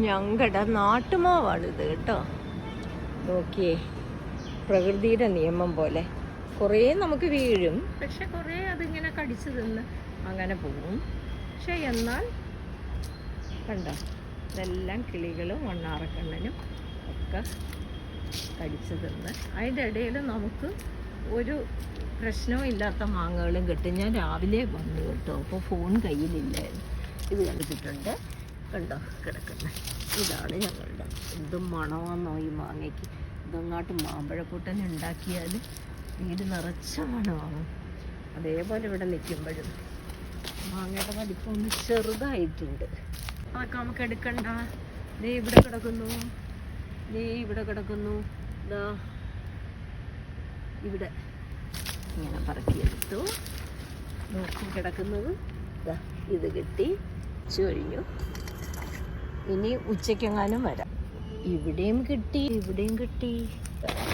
ഞങ്ങളുടെ നാട്ടുമാവാണിത് കേട്ടോ. നോക്കിയേ, പ്രകൃതിയുടെ നിയമം പോലെ കുറേ നമുക്ക് വീഴും, പക്ഷെ കുറേ അതിങ്ങനെ കടിച്ചു തിന്ന് അങ്ങനെ പോകും. പക്ഷെ എന്നാൽ കണ്ടോ, ഇതെല്ലാം കിളികളും വണ്ണാറക്കണ്ണനും ഒക്കെ കടിച്ചു തിന്ന്. അതിൻ്റെ ഇടയിൽ നമുക്ക് ഒരു പ്രശ്നവും ഇല്ലാത്ത മാങ്ങകളും കിട്ടും. ഞാൻ രാവിലെ വന്നു കേട്ടോ, അപ്പോൾ ഫോൺ കയ്യിലില്ലായിരുന്നു. ഇത് കണ്ടിട്ടുണ്ട്, കണ്ടോ കിടക്കുന്നത്. ഇതാണ് ഞങ്ങളുടെ. എന്തും മണമാണെന്നോ ഈ മാങ്ങയ്ക്ക്. ഇതങ്ങാട്ട് മാമ്പഴക്കൂട്ടൻ ഉണ്ടാക്കിയാൽ വീട് നിറച്ച മണമാണ്. അതേപോലെ ഇവിടെ നിൽക്കുമ്പോഴും മാങ്ങയുടെ വലിപ്പം ഒന്ന് ചെറുതായിട്ടുണ്ട്. അതൊക്കെ നമുക്ക് എടുക്കണ്ട. ദേ ഇവിടെ കിടക്കുന്നു, ദേ ഇവിടെ കിടക്കുന്നു, ഇതാ ഇവിടെ ഇങ്ങനെ പറക്കിയെടുത്തു. നോക്കി കിടക്കുന്നത് ഇതാ, ഇത് കിട്ടി, കഴിഞ്ഞു. ഇനി ഉച്ചയ്ക്കെങ്ങാനും വരാം. ഇവിടെയും കിട്ടി, ഇവിടെയും കിട്ടി.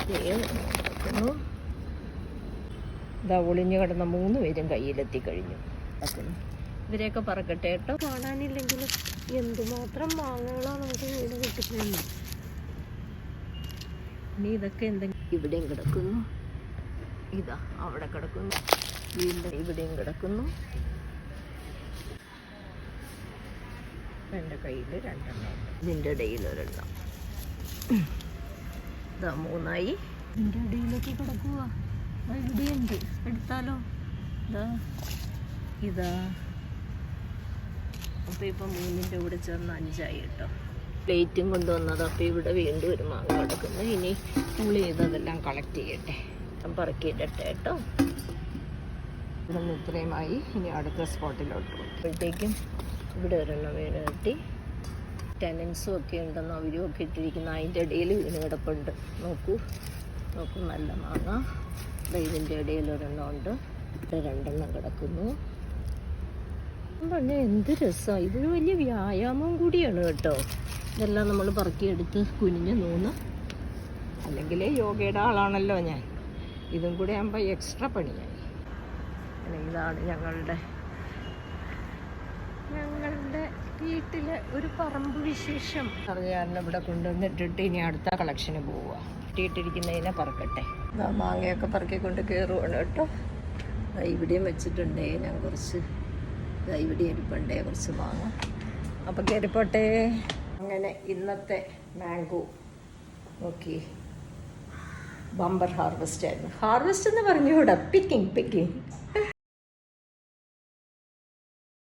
കിടക്കുന്നു. ഇതാ ഒളിഞ്ഞു കിടന്ന 3 പേരും കയ്യിലെത്തി കഴിഞ്ഞു. കിടക്കുന്നു. ഇവരെയൊക്കെ പറക്കട്ടെ കേട്ടോ. കാണാനില്ലെങ്കിലും എന്തുമാത്രം മാങ്ങകളാണ് നമുക്ക് വീട് കിട്ടിക്കുന്നത്. ഇനി ഇതൊക്കെ എന്തെങ്കിലും. ഇവിടെയും കിടക്കുന്നു, ഇതാ അവിടെ കിടക്കുന്നു, വീണ്ടും ഇവിടെയും കിടക്കുന്നു. എൻ്റെ കയ്യിൽ 2 എണ്ണം, ഇതിൻ്റെ ഇടയിൽ 1 എണ്ണം. ഇതാ 3 ആയി. ഇതിൻ്റെ ഇടയിലൊക്കെ കിടക്കുക. ഇവിടെയുണ്ട്, എടുത്താലോ? ഇതാ അപ്പോൾ ഇപ്പം 3ൻ്റെ കൂടെ ചേർന്ന് 5 ആയി കേട്ടോ. പ്ലേറ്റും കൊണ്ടുവന്നത്. അപ്പോൾ ഇവിടെ വീണ്ടും ഒരു മാങ്ങ കിടക്കുന്നു. ഇനി പുളി ചെയ്തതെല്ലാം കളക്ട് ചെയ്യട്ടെ, പറക്കിയിടട്ടെ കേട്ടോ. ഇവിടെ നിന്ന് ഇത്രയുമായി. ഇനി അടുത്ത സ്പോട്ടിലോട്ട് പോകുമ്പോഴത്തേക്കും ഇവിടെ 1 എണ്ണം വീണ് കിട്ടി. ടെനൻസും ഒക്കെ ഉണ്ടെന്ന് അവരും ഒക്കെ ഇട്ടിരിക്കുന്ന. അതിൻ്റെ ഇടയിൽ വീണ് കിടപ്പുണ്ട്. നോക്കൂ നോക്കൂ, നല്ല മാങ്ങ. ഇതിൻ്റെ ഇടയിൽ 1 എണ്ണം ഉണ്ട്. ഇവിടെ 2 എണ്ണം കിടക്കുന്നു. പറഞ്ഞാൽ എന്ത് രസമാണ്. ഇതൊരു വലിയ വ്യായാമം കൂടിയാണ് കേട്ടോ. ഇതെല്ലാം നമ്മൾ പറക്കിയെടുത്ത് കുനിഞ്ഞ് നൂന്ന്. അല്ലെങ്കിൽ യോഗയുടെ ആളാണല്ലോ ഞാൻ. ഇതും കൂടെ ആകുമ്പോൾ എക്സ്ട്രാ പണിയായി. ഇതാണ് ഞങ്ങളുടെ വീട്ടിലെ ഒരു പറമ്പ് വിശേഷം. ഞാൻ ഇവിടെ കൊണ്ടുവന്നിട്ടിട്ട് ഇനി അടുത്ത കളക്ഷന് പോവുക. ഇട്ടിരിക്കുന്നതിനെ പറക്കട്ടെ. മാങ്ങയൊക്കെ പറക്കിക്കൊണ്ട് കയറുവാണ് കേട്ടോ. ഇവിടെയും വെച്ചിട്ടുണ്ടേ ഞാൻ കുറച്ച്. ഇവിടെ ഇരിപ്പുണ്ടേ കുറച്ച് മാങ്ങ. അപ്പം കയറിപ്പോട്ടെ. അങ്ങനെ ഇന്നത്തെ മാംഗോ നോക്കി ബമ്പർ ഹാർവെസ്റ്റ് ആയിരുന്നു. ഹാർവെസ്റ്റ് എന്ന് പറഞ്ഞുകൂടാ, പിക്കിങ്.